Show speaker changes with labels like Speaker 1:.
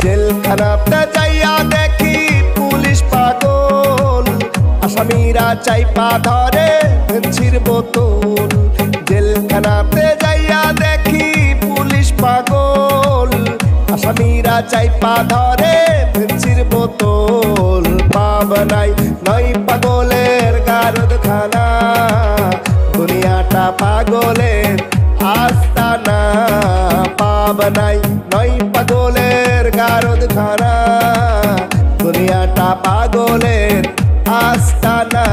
Speaker 1: জেলখানাতে যাইয়া দেখি পুলিশ পাগল, আসামিরা চাইপা ধরে ভেন্সির বোতল। জেলখানাতে যাইয়া দেখি পুলিশ পাগল, আসামিরা চাইপা ধরে ভেন্সির বোতল। পাবনাই নয় পাগলের গারদখানা, দুনিয়াটা পাগলের আস্তানা। পাবনাই নয় পাগলের গারদখানা, দুনিয়াটা পাগলের আস্তানা।